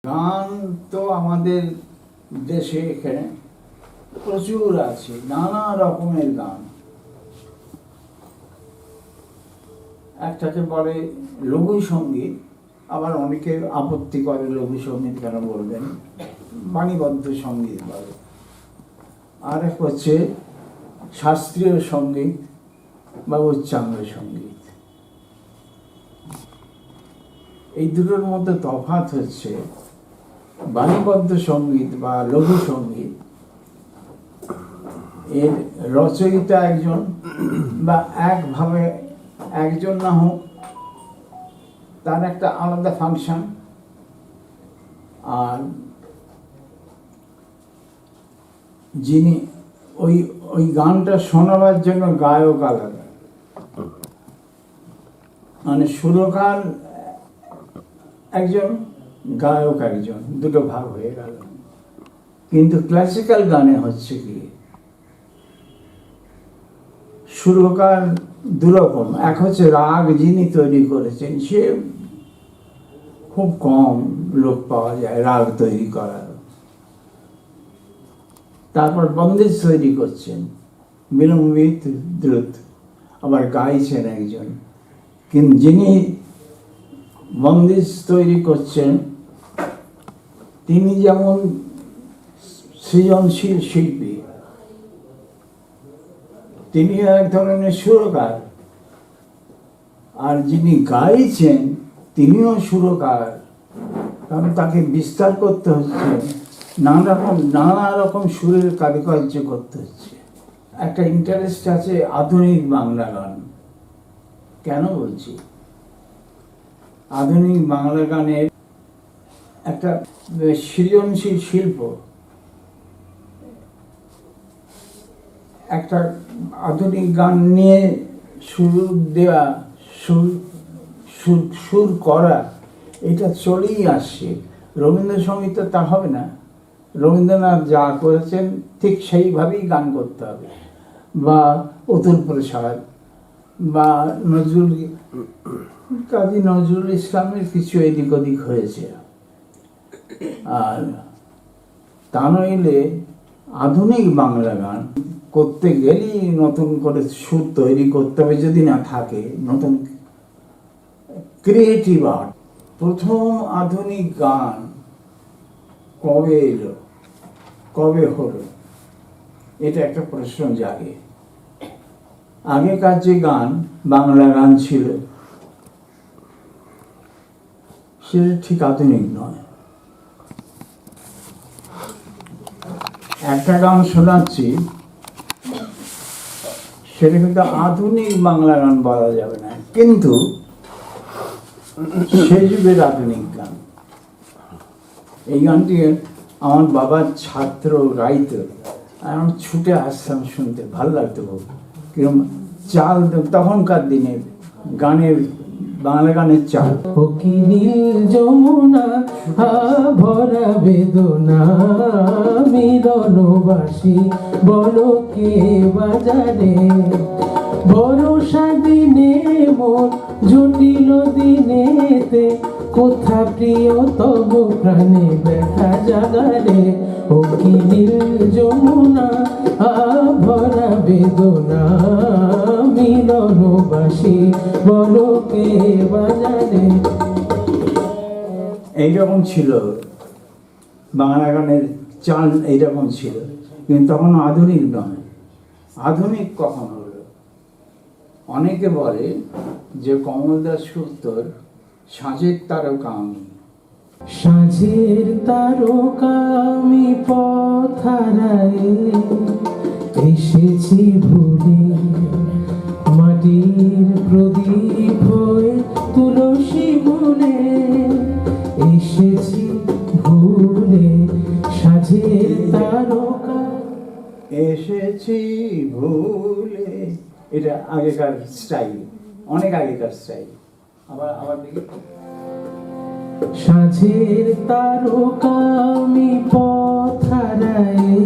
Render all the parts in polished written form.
গান তো আমাদের দেশে এখানে প্রচুর আছে, নানা রকমের গান। একটাকে বলে লঘু সঙ্গীত, আবার অনেকে আপত্তি করে লঘু সঙ্গীত কেন বলবেন, বাণীবদ্ধ সঙ্গীত বলে। আর এক হচ্ছে শাস্ত্রীয় সঙ্গীত বা উচ্চাঙ্গ সঙ্গীত। এই দুটোর মধ্যে তফাৎ হচ্ছে বাণীবদ্ধ সঙ্গীত বা লঘু সঙ্গীত, এর রচয়িতা একজন বা একভাবে একজন না হোক, তার একটা আলাদা ফাংশন, আর যিনি ওই গানটা শোনাবার জন্য গায়ক আলাদা, মানে সুরকার একজন, গায়ক একজন, দুটো ভাগ হয়ে গেল। কিন্তু ক্লাসিক্যাল গানে হচ্ছে কি, সুরকার দুরকম। এক হচ্ছে রাগ যিনি তৈরি করেছেন, সে খুব কম লোক পাওয়া যায় রাগ তৈরি করার। তারপর বন্দেজ তৈরি করছেন, বিলম্বিত দ্রুত, আবার গাইছেন একজন। কিন্তু যিনি বন্দেজ তৈরি করছেন তিনি যেমন সৃজনশীল শিল্পী, তিনি এক ধরনের সুরকার, আর যিনি গাইছেন তিনিও সুরকার, কারণ তাকে বিস্তার করতে হচ্ছে, নানা রকম সুরের কারুকার্য করতে হচ্ছে। একটা ইন্টারেস্ট আছে আধুনিক বাংলা গান। কেন বলছি? আধুনিক বাংলা গানের একটা সৃজনশীল শিল্প, একটা আধুনিক গান নিয়ে সুর দেওয়া, সুর করা, এটা চলেই আসছে। রবীন্দ্রসঙ্গীত তা হবে না। রবীন্দ্রনাথ যা করেছেন ঠিক সেইভাবেই গান করতে হবে, বা অতুল প্রসাদ বা কাজী নজরুল ইসলামের কিছু এদিক ওদিক হয়েছে। আর তা নইলে আধুনিক বাংলা গান করতে গেলেই নতুন করে সুর তৈরি করতে হবে, যদি না থাকে নতুন ক্রিয়েটিভ আর্ট। প্রথম আধুনিক গান কবে এলো, কবে হলো, এটা একটা প্রশ্ন জাগে। আগেকার যে গান, বাংলা গান ছিল, সেটা ঠিক আধুনিক নয়। একটা গান শোনাচ্ছি, সেটা কিন্তু আধুনিক বাংলা গান বলা যাবে না, কিন্তু সেই যুগের আধুনিক গান। এই গানটি আমার বাবার ছাত্র গাইতো, আমি ছুটে আসতাম শুনতে, ভালো লাগতো খুব। কিরকম চাল, তখনকার দিনের গানের, বাংলা গানের চাল। নীল যমুনা ভরা বেদনা মিলনবাসী বলো কে বাজারে, ভরসা দিনে মোর জটিল দিনেতে, কোথা প্রিয় তবু প্রাণে ব্যথা জাগারে। ও কি নীল যমুনা ভরা বেদনা মিলনবাসী বলো কে বাজারে। এইরকম ছিল বাংলা গানের চাল, এইরকম ছিল। কিন্তু তখন আধুনিক নয়। আধুনিক কখন হলো? অনেকে বলে যে কমল দাশগুপ্তর সাঁঝের তারকা আমি। সাঁঝের তারকা আমি পথ হারায়ে এসেছি ভুলে, মাটির প্রদীপ হয়ে তুলসী মূলে এসেছি ভুলে। সাঁঝের তারকা এসেছি ভুলে, এটা আগেকার স্টাইল, অনেক আগেকার স্টাইল। আবার দেখি, সাঁঝের তারকা আমি পথ হারায়ে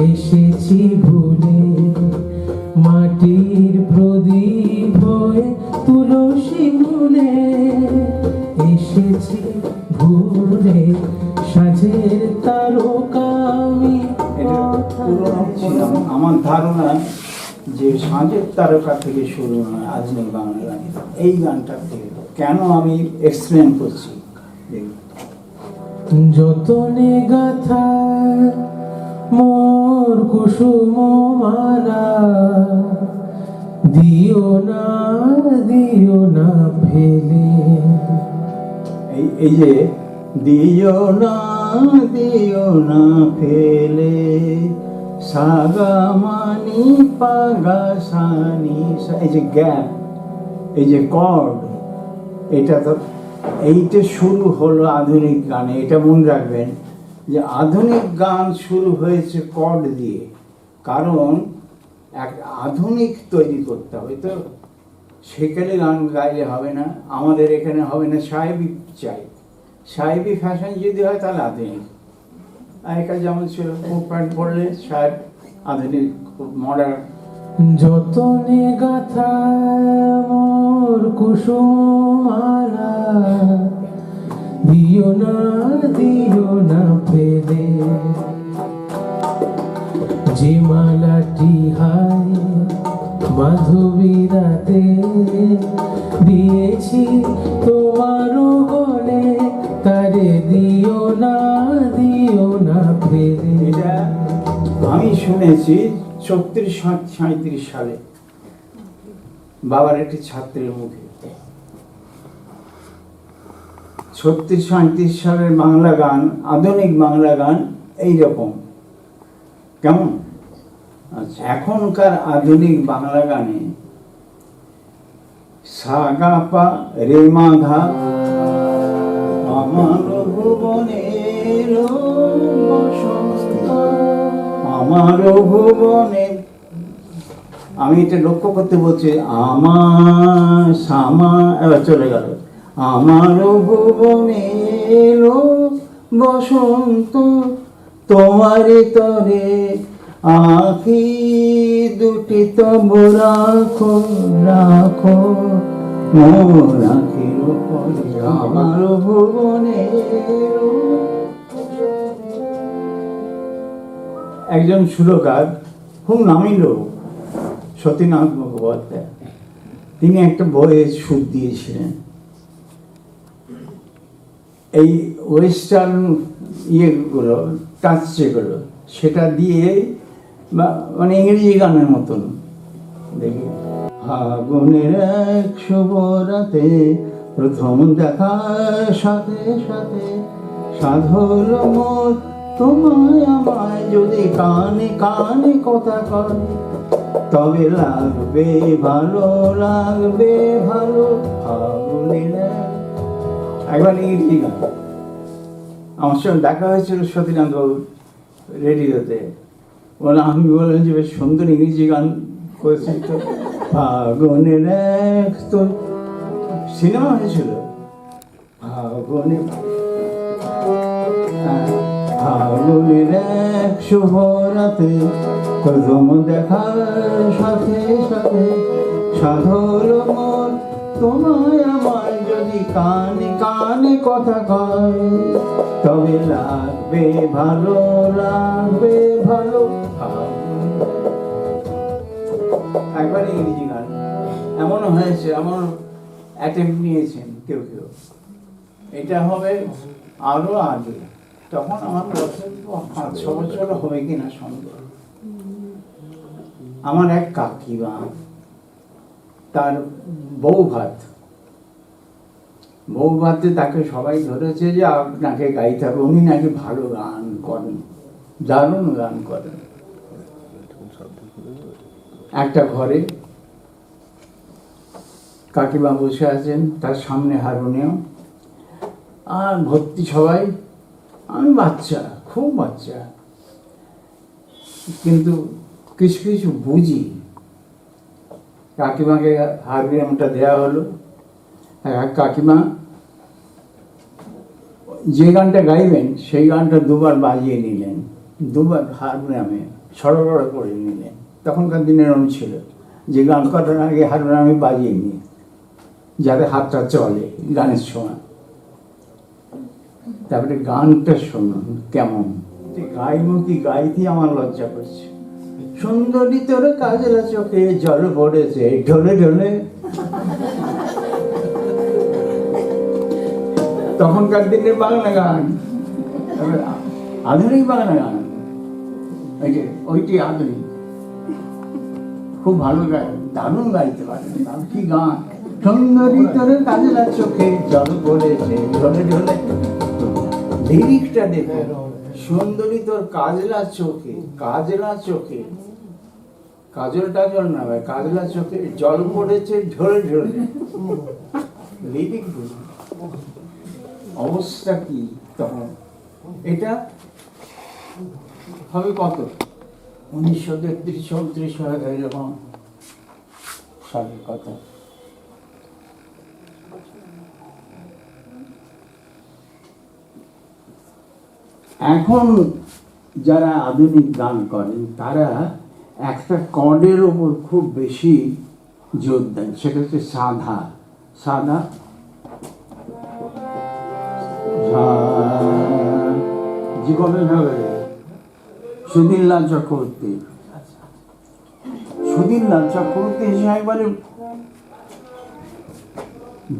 এসেছি ভুলে, মাটির প্রদীপ হয়ে তুলসী মূলে এসেছি ভুলে। ধারণা যে সাঁঝের তারকা থেকে শুরু হয় আধুনিক বাংলা গানের এই গানটা থেকে। কেন আমি এক্সপ্লেন করছি দেখুন। যতনে গাথা মোর কুসুম মালা, দিও না ফেলে। এই যে দিও না ফেলে, সাগা মানি পাগা সানি, এই যে গ্যাপ, এই যে কর্ড, এটা তো এইটা শুরু হলো আধুনিক গানে। এটা মনে রাখবেন যে আধুনিক গান শুরু হয়েছে কর্ড দিয়ে, কারণ এক আধুনিক তৈরি করতে হবে। তো সেখানে গান গাইলে হবে না, আমাদের এখানে হবে না, সাহেবি চাই। সাহেবি ফ্যাশন যদি হয় তাহলে আধুনিক। আগেকার যেমন ছিল কোট প্যান্ট পরলে সাহেব, আধুনিক মডার্ন। যতনে গাথা মোর কুসুম মালা, দিও না ফেলে। যে মালাটি হায় মাধবী রাতে দিয়েছি তোমার গলে, তারে দিও না ফেলে। এটা আমি শুনেছি 34-37 সালে বাবার একটি ছাত্রের মুখে। 36-37 সালের বাংলা গান, আধুনিক বাংলা গান এইরকম কেমন। আচ্ছা, এখনকার আধুনিক বাংলা গানে সাগা পা রে মাঘা, আমার ভুবনের বসন্ত, আমার ভুবনে, আমি এটা লক্ষ্য করতে বলছি, আমার সামা, এবার চলে গেল, আমার ভুবনের বসন্ত, তোমারে তরে আখি দুটি তব রাখো মোর আখির উপরে, আমার ভুবনের। একজন সুরকার, খুব নামী লোক, সতীনাথ মুখোপাধ্যায়, তিনি একটা বইয়ে সুর দিয়েছিলেন। এই ওয়েস্টার্ন ইয়েগুলো, টাচ যেগুলো, সেটা দিয়ে মানে ইংরেজি গানের মতন। দেখি, ফাগুনের এক শুভ রাতে প্রথম দেখার সাথে সাথে সাধল মোর তোমায় আমায়, যদি কানে কানে কথা কয় তবে লাগবে ভালো ফাগুনের। একবার ইংরেজি গান, আমার সঙ্গে দেখা হয়েছিল সতীনাথ বাবু রেডিওতে, আমি বললাম যে বেশ সুন্দর ইংরেজি গান করেছি তো। ফাগুনের এক, তো সিনেমা হয়েছিল ফাগুনের এক শুভ রাতে প্রথম দেখার সাথে সাথে সাধল মোর তোমায় আমায়, যদি কানে কানে কথা কয় তবে লাগবে ভালো একবার ইংরেজি গান এমনও হয়েছে, এমন অ্যাটেম্প নিয়েছেন কেউ। এটা হবে আরো আগে, তখন আমার 5-6 বছর হবে কিনা সন্দেহ। আমার এক কাকিমা, তার বউ ভাতে তাকে সবাই ধরেছে যে আপনাকে গাইতে হবে। উনি নাকি ভালো গান করেন, দারুণ গান করেন। একটা ঘরে কাকিমা বসে আছেন, তার সামনে হারমোনিয়াম, আর ভর্তি সবাই। আমি বাচ্চা, খুব বাচ্চা, কিন্তু কিছু কিছু বুঝি। কাকিমাকে হারমোনিয়ামটা দেওয়া হলো। কাকিমা যে গানটা গাইবেন সেই গানটা দুবার বাজিয়ে নিলেন, দুবার হারমোনিয়ামে সরবরাহ করে নিলেন। তখনকার দিনের এরকম ছিল যে গান করার আগে হারমোনিয়ামে বাজিয়ে নিয়ে, যাতে হাতটা চলে গানের সময়। তারপরে গানটা শুনুন কেমন। গাইবো কি গাইতে আমার লজ্জা করছে। সুন্দরী তোর কাজলা চোখে জল পড়েছে ঢলে ঢলে। তখনকার দিনের বাংলা গান, আধুনিক বাংলা গান, ওইটি আধুনিক, খুব ভালো গায়, দারুণ গাইতে পারে। কি গান! সুন্দরী তোর কাজলা চোখে জল পড়েছে ঢলে ঢলে। লিরিকটা দেখো, সুন্দরী তোর কাজলা চোখে, কাজলা চোখে, কাজল টাজল না ভাই, কাজলা চোখে জল পড়েছে ঢলে ঢলে। লিরিক অবস্থা কি তখন! এটা হবে কত, 1933-34 এরকম সালের কথা। এখন যারা আধুনিক গান করেন তারা একটা কর্ডের ওপর খুব বেশি জোর দেন, সেটা হচ্ছে সাধা। সাধা জীবনের হবে সুধীরলাল চক্রবর্তী। সুধীরলাল চক্রবর্তী এসে একবারে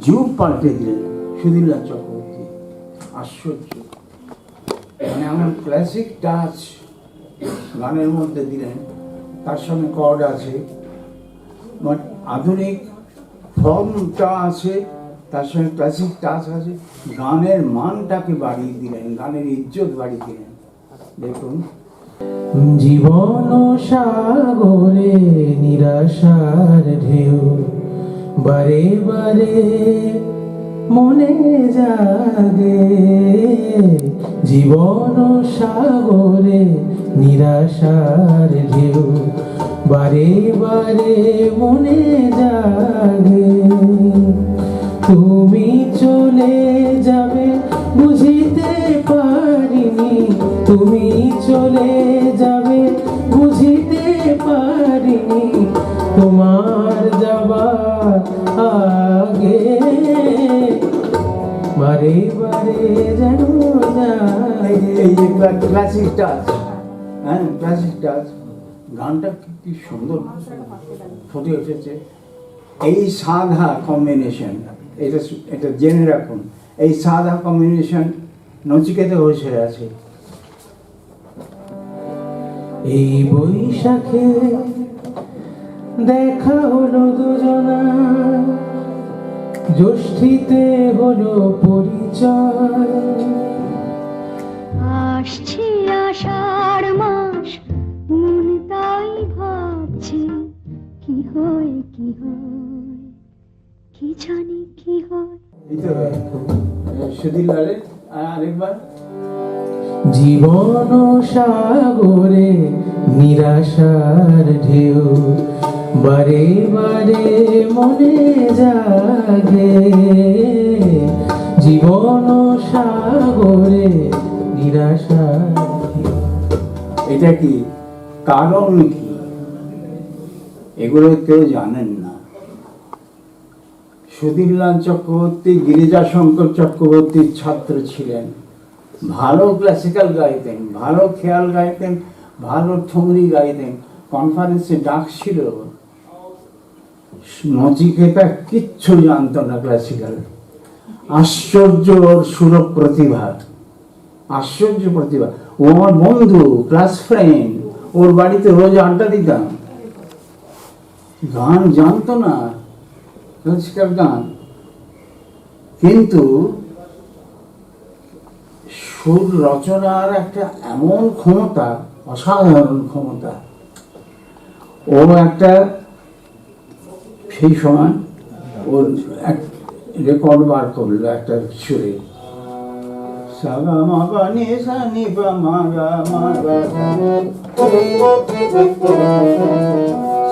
যুগ পাল্টে দিলেন। সুধীরলাল চক্রবর্তী আশ্চর্য, মানে আমার ক্লাসিক টাচ গানের মধ্যে দিলেন, তার সঙ্গে কর্ড আছে, বাট আধুনিক ফর্মটা আছে, তার সঙ্গে ক্লাসিক টাচ আছে, গানের মানটাকে বাড়িয়ে দিলেন, গানের ইজ্জত বাড়িয়ে দিলেন। দেখুন, জীবন সাগরে নিরাশার ঢেউ বারে বারে মনে জাগে। জীবন সাগরে নিরাশার ঢেউ বারে বারে মনে জাগে। তুমি চলে যাবে বুঝিতে পারিনি, তুমি চলে যাবে বুঝিতে পারিনি, তোমার যাবার আগে বারে বারে যেন এই যে ক্লাসিক টাচ, হ্যাঁ ক্লাসিক টাচ, গানটা কি সুন্দর ফুটে উঠেছে। এই সাধা কম্বিনেশন, এটা জেনে রাখুন, এই সাধা কম্বিনেশন নচিকেতা বসে আছে। এই বৈশাখে দেখা হলো দুজনা, জ্যৈষ্ঠীতে হলো পরিচয়। আসছে আষাঢ় মাস, মন তাই ভাবছে কি হয় কি হয়, কি জানি কি হয়। সুধীরলালের আরেকবার, জীবন সাগরে নিরাশার ঢেউ বারে বারে মনে জাগে। জীবন সাগরে নিরাশার ঢেউ। এটা কি কারণ কি, এগুলো কেউ জানেন না। সুধীরলাল চক্রবর্তী গিরিজাশঙ্কর চক্রবর্তীর ছাত্র ছিলেন, ভালো ক্লাসিক্যাল গাইতেন, ভালো খেয়াল গাইতেন, ভালো ঠুমরি গাইতেন। কনফারেন্সে ডাকছিল, নচিকেতা কিচ্ছু জানতো না ক্লাসিক্যাল। আশ্চর্য ওর সুর প্রতিভা, আশ্চর্য প্রতিভা। ও আমার বন্ধু, ক্লাস ফ্রেন্ড, ওর বাড়িতে রোজ আড্ডা দিতাম। গান জানতো না, ক্লাসিক্যাল গান, কিন্তু সুর রচনার একটা এমন ক্ষমতা, অসাধারণ ক্ষমতা। ও একটা সেই সময় ওর এক রেকর্ড বার করলো একটা সুরে, সাগা মা পা নি সা নি পা মা গা মা গা,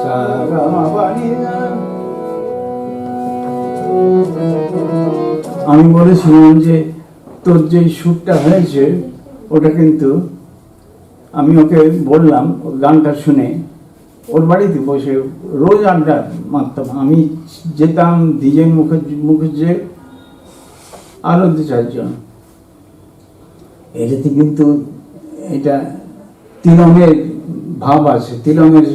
সাগা মা পা নি সা। আমি বলেছিলাম যে তোর যে সুরটা হয়েছে ওটা কিন্তু, আমি ওকে বললাম গানটা শুনে, ওর বাড়িতে বসে রোজ আড্ডা মারতাম। আমি যেতাম, দ্বিজেন মুখুজ্জে, আরো 2-4 জন। এটাতে কিন্তু এটা তিনমের ভাব আছে, তিলকের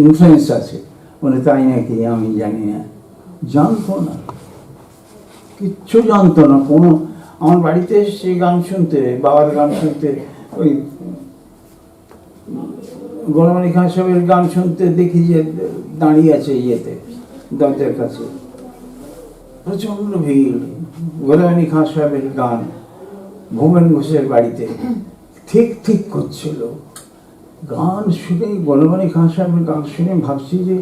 ইনফ্লুয়েন্স আছে। বলে তাই নাকি? আমি জানি না, জানতো না, কিচ্ছু জানতো না। কোনো আমার বাড়িতে এসে গান শুনতে, বাবার গান শুনতে, ওই গোলাম আলী খান সাহেবের গান শুনতে দেখি যে দাঁড়িয়ে আছে ইয়েতে, দরজার কাছে, প্রচন্ড ভিড়। গোলাম আলী খান সাহেবের গান ভুবন ঘোষের বাড়িতে ঠিক ঠিক করছিল। গান শুনে, গোলাম আলী খান সাহেবের গান শুনে ভাবছি যে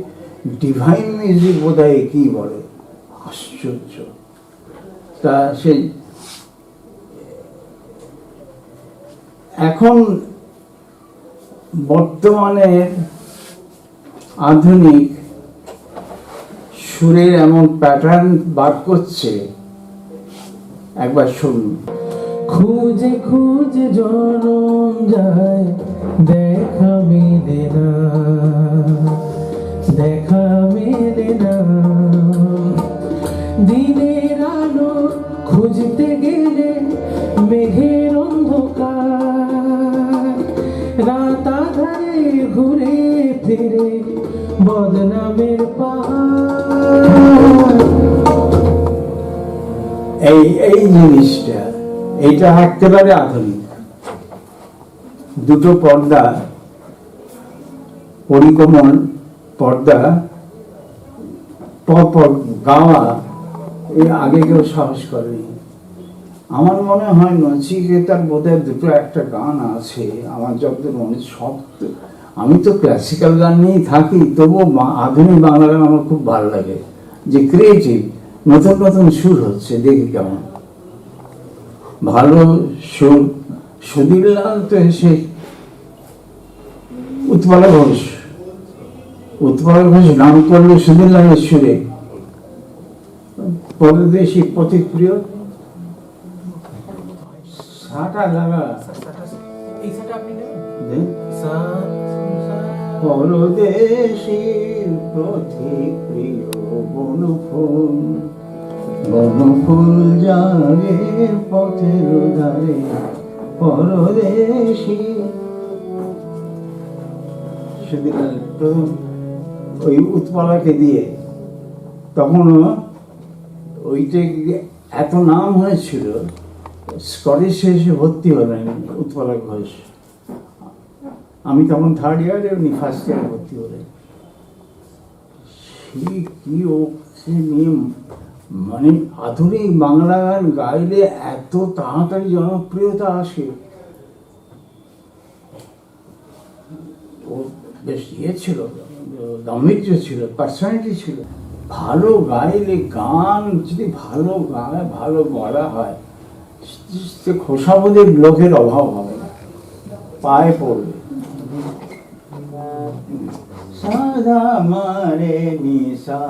ডিভাইন মিউজিক বোধহয় কি বলে, আশ্চর্য। তা সেই এখন বর্তমানে আধুনিক সুরের এমন প্যাটার্ন বার করছে, একবার শুনুন। খুঁজে খুঁজে জনম যায়, দেখা মেলে না, দেখা মেলে না। দিনের আলো খুঁজতে গেলে মেঘের অন্ধকার, রাত আধারে ঘুরে ফিরে বদনামের পাহাড়। এই জিনিসটা, এইটা একেবারে আধুনিক। দুটো পর্দা, পরিক্রমণ পর্দা পর গাওয়া, এই আগে কেউ সাহস করেনি। আমার মনে হয় নচিকেতার বোধহয় দুটো একটা গান আছে আমার যতদূর মনে। সব আমি তো ক্লাসিক্যাল গান নিয়েই থাকি, তবুও আধুনিক বাংলা গান আমার খুব ভালো লাগে, যে ক্রিয়েটিভ, নতুন নতুন সুর হচ্ছে, দেখি কেমন ভালো সুর। সুধীর লাল তো এসে উৎপলা ঘোষ নাম করলো সুধীর লালের সুরে, পরদেশী পথিকপ্রিয় সাটা লাগা, পরদেশী পথিকপ্রিয় বনফুল, বনফুল জাগে পথের ধারে, পরদেশী। সুধীর লাল প্রথম ওই উৎপলাকে দিয়ে, তখনও ওইটা এত নাম হয়েছিল, স্কটিশে এসে ভর্তি হলেন উৎপলা ঘোষ। আমি তখন থার্ড ইয়ারে, উনি ফার্স্ট ইয়ারে ভর্তি হলেন। সে কি ওকে নিয়ে, মানে আধুনিক বাংলা গান গাইলে এত তাড়াতাড়ি জনপ্রিয়তা আসে। ও বেশ ইয়ে ছিল, গাম্ভীর্য ছিল, পার্সোনালিটি ছিল। ভালো গাইলে, গান যদি ভালো গায়, ভালো বলা হয়, সে খোসামদের লোকের অভাব হবে না, পায়ে পড়বে। সাদা মারে নিশা,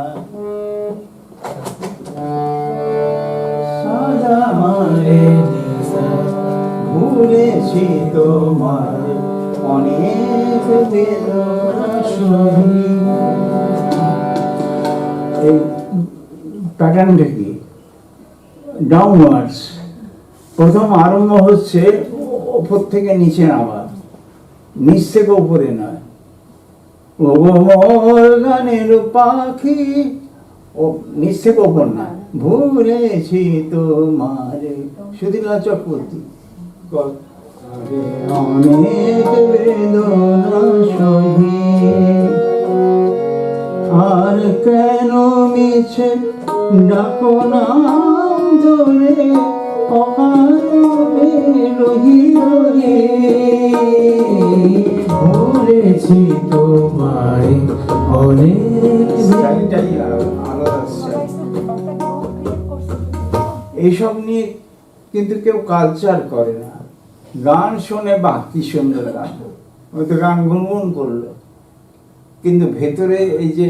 সাদা মারে নিশা, ভুলেছি তোমার অনেক বেদনা সহি। এই প্যাটার্নটা কি? ডাউনওয়ার্ডস। প্রথম আরম্ভ হচ্ছে ওপর থেকে নিচে নামা, নিচ থেকে উপরে নয়। ও মোর গানের পাখি, ও নিচ থেকে ওপর না, ভুলেছি তোমারে। সুধীর লাল চক্রবর্তী, অনেক বেদনা সহি, আর কেন মিছে ডাকো নাম ধরে, অকারণে রহি রহি, ভুলেছি তোমায় অনেক। এইসব নিয়ে কিন্তু কেউ কালচার করে না। গান শোনে, বাহ কি সুন্দর গান, হয়তো গান গুনগুন করলো, কিন্তু ভেতরে এই যে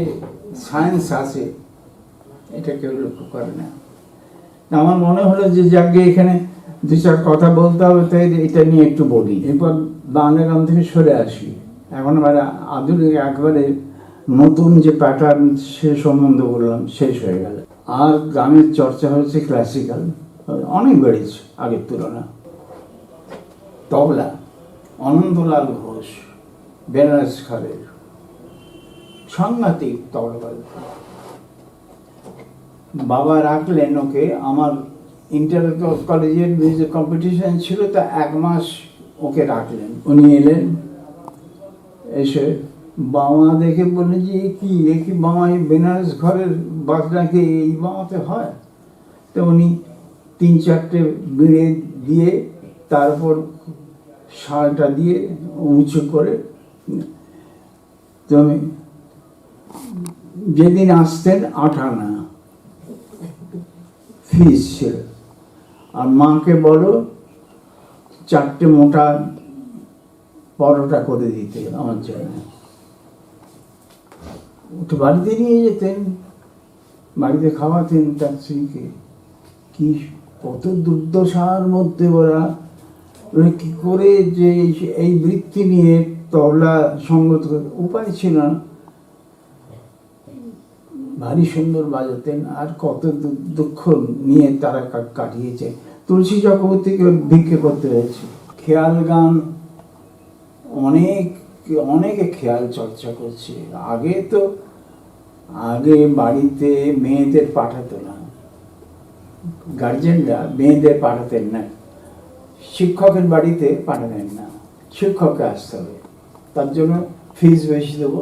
সায়েন্স আছে, এটা কেউ লক্ষ্য করে না। আমার মনে হলো যে যাকে এখানে দু চার কথা বলতে হবে, তাই এটা নিয়ে একটু বলি। এরপর বাংলা গান থেকে সরে আসি, এখন আবার আধুনিক একবারে নতুন যে প্যাটার্ন, সে সম্বন্ধে বললাম, শেষ হয়ে গেল। আর গানের চর্চা হচ্ছে ক্লাসিক্যাল, অনেক বেড়েছে আগের তুলনা। তবলা অনন্তলাল ঘোষ, বেনারস খালের সাংঘাতিক তরবাল। বাবা রাখলেন ওকে, আমার ইন্টার কলেজের মিউজিক কম্পিটিশন ছিল, তা 1 মাস ওকে রাখলেন। উনি এলেন, এসে বাবা দেখে বললেন যে এ কি বাবা, এই বেনারস ঘরের বাজনাকে এই বাবাতে হয়? তো উনি 3-4টে বিড়ে দিয়ে তারপর শালটা দিয়ে উঁচু করে, তুমি যেদিন আসতেন 8 আনা ফিস ছিল, আর মাকে বলো 4টে মোটা পরোটা করে দিতে আমার জন্য। ওটা বাড়িতে নিয়ে যেতেন, বাড়িতে খাওয়াতেন তার স্ত্রীকে। কি কত দুর্দশার মধ্যে ওরা কি করে যে এই বৃত্তি নিয়ে তবলা সঙ্গত উপায় ছিল না। ভারী সুন্দর বাজাতেন, আর কত দুঃখ নিয়ে তারা কাটিয়েছে। তুলসী চক্রবর্তীকে ভিক্ষে করতে হয়েছে। খেয়াল গান অনেকে খেয়াল চর্চা করছে। আগে বাড়িতে মেয়েদের পাঠাতো না, গার্জেনরা মেয়েদের পাঠাতেন না, শিক্ষকের বাড়িতে পাঠাতেন না, শিক্ষককে আসতে হবে, তার জন্য ফিস বেশি দেবো,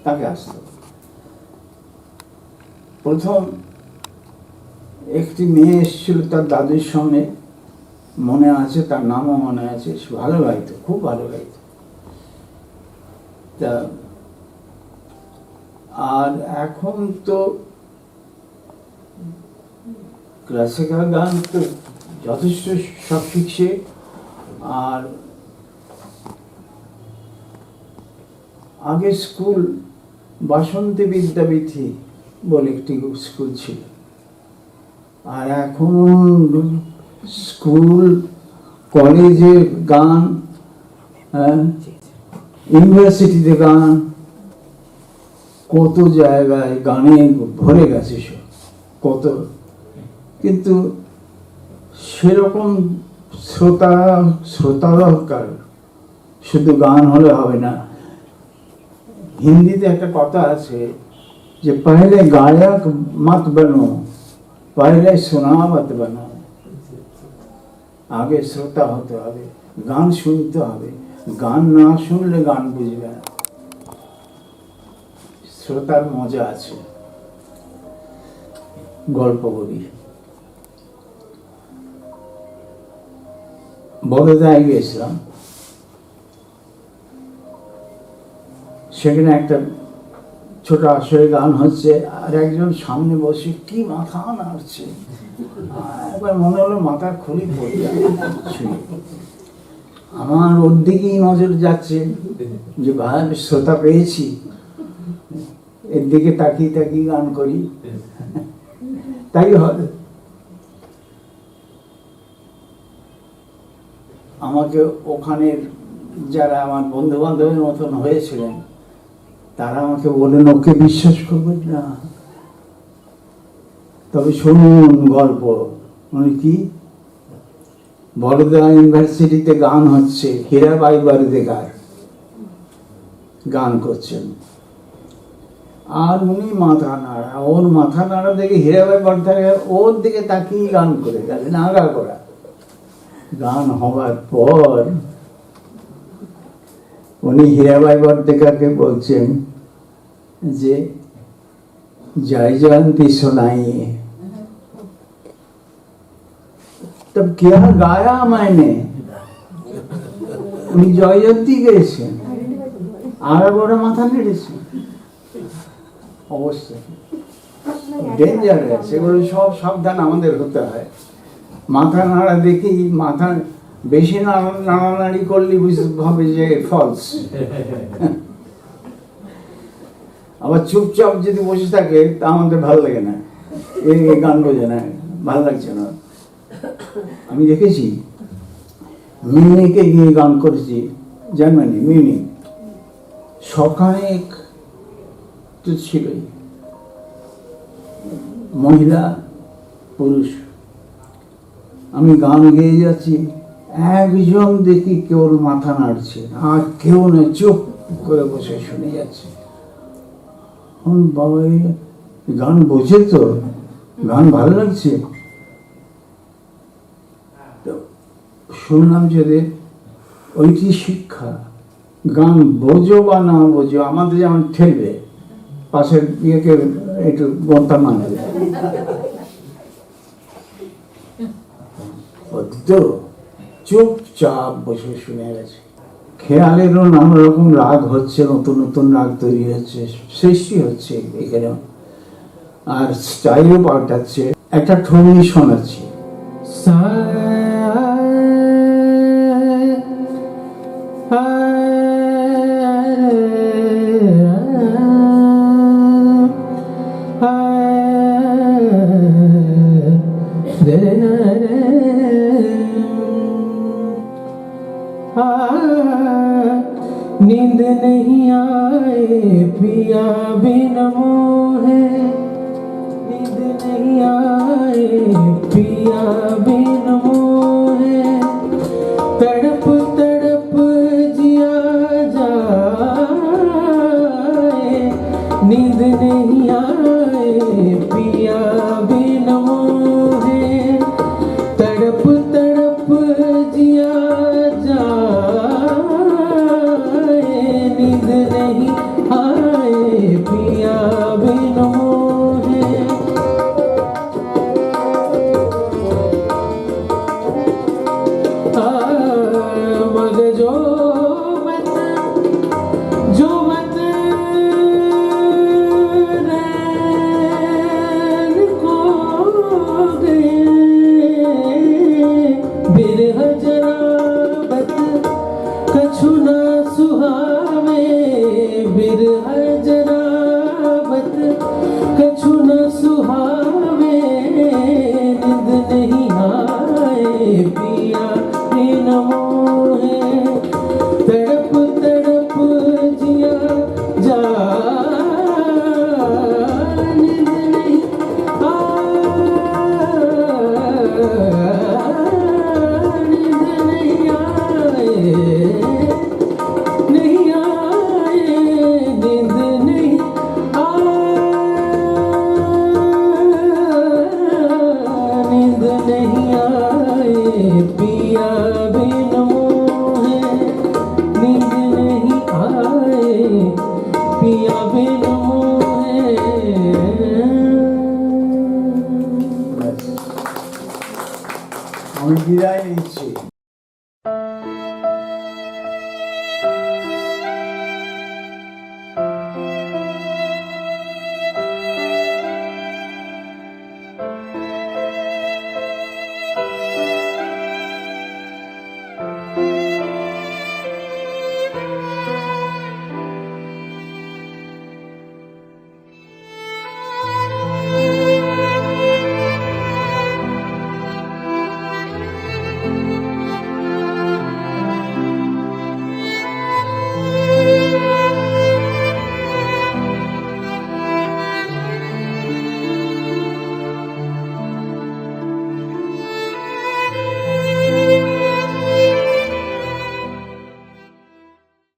তাকে আসতে হবে। প্রথম একটি মেয়ে এসেছিল তার দাদুর সঙ্গে, মনে আছে, তার নামও মনে আছে, ভালো গাইতো, খুব ভালো গাইতো। তা আর এখন তো ক্লাসিক্যাল গান তো যথেষ্ট সব শিখছে। আর আগে স্কুল বাসন্তী বিদ্যাপীঠী বলে একটি স্কুল ছিল, আর এখন স্কুল কলেজে গান, ইউনিভার্সিটিতে গান, কত জায়গায় গানে ভরে গেছে সব কত। কিন্তু সেরকম শ্রোতা দরকার, শুধু গান হলে হবে না। হিন্দিতে একটা কথা আছে যে পহলে গায়ক মত বনো, পহলে শোনাবত বনো। আগে শ্রোতা হতে হবে, গান শুনতে হবে, গান না শুনলে গান বুঝবে না। শ্রোতার মজা আছে। গল্প বলি, বড়দায় গেছিলাম, সেখানে একটা ছোট আসরে গান হচ্ছে, আর একজন সামনে বসে কি মাথা নাড়ছে, একবার মনে হলো মাথার খুলি পড়ে যাবে। আমার ওর দিকেই নজর যাচ্ছে যে ভাই শ্রোতা পেয়েছি, এর দিকে তাকিয়ে তাকিয়ে গান করি, তাই হবে। আমাকে ওখানের যারা আমার বন্ধু বান্ধবের মতন হয়েছিলেন, তারা আমাকে বলেন ওকে বিশ্বাস করবেন না, তবে শুনুন গল্প। মানে কি, বড়োদরা ইউনিভার্সিটিতে গান হচ্ছে, হীরাবাই বর্দেকার গান করছেন, আর উনি মাথা নাড়া, ওর মাথা নাড়া দেখে হীরাবাই বর্দেকার ওর দিকে তাকিয়ে গান করে গেলেন আগা করা। গান হওয়ার পর উনি হীরাবাই বর্দেকারকে বলছেন যে জয় জয়ন্তী শোনাইয়ে। तब क्या गाया मैंने, উনি জয়ন্তী গেয়েছেন, আর বড় মাথা নেড়েছেন। অবশ্যই ডেঞ্জারাস, এগুলো সব সাবধান আমাদের হতে হয়। মাথা নাড়া দেখি, মাথা বেশি নাড়ানাড়ি করলে ভাবে যে ফলস, আবার চুপচাপ যদি বসে থাকে তা আমাদের ভালো লাগে না, এই গান বোঝে না, ভালো লাগছে না। আমি দেখেছি মিউনিকে গিয়ে গান করেছি, জার্মানি মিউনিক, সখানেক তো ছিলই, মহিলা পুরুষ। আমি গান গেয়ে যাচ্ছি, একজন দেখি কেউ মাথা নাড়ছে, আর কেউ না, চুপ করে বসে শুনে যাচ্ছে। বাবা এই গান বোঝে তো, গান ভালো লাগছে। তো শুনলাম যে ওইটি শিক্ষা, গান বোঝো বা না বোঝো, আমাদের যেমন ঠেলবে, পাশের ইয়েকে একটু গন্তা মানাবে, তো চুপচাপ বসে শুনে গেছে। খেয়ালেরও নানা রকম রাগ হচ্ছে, নতুন নতুন রাগ তৈরি হচ্ছে, সৃষ্টি হচ্ছে এখানে, আর স্টাইলও পাল্টাচ্ছে। একটা ঠুমনি শোনাচ্ছি। সা नींद नहीं आए पिया बिन मोहे, नींद नहीं आए पिया बिन मोहे, तड़प तड़प जिया जाए, नींद नहीं आए पिया बिन मोहे, तड़प तड़प जिया जाए, नींद नहीं आए पिया बिन मोहे। मग जो मत रैन को गए, बिरह जराबत कछु ना सुहावे, बिरह जराबत कछु ना सुहावे, नींद नहीं आए पिया बिन मोहे, तड़प तड़प जिया जाए, नींद नहीं नहीं आए, नींद नहीं आए, नींद नहीं आए पिया बिन मोहे, नींद नहीं आए पिया बिन मोहे। আমি বিদায় নিচ্ছি।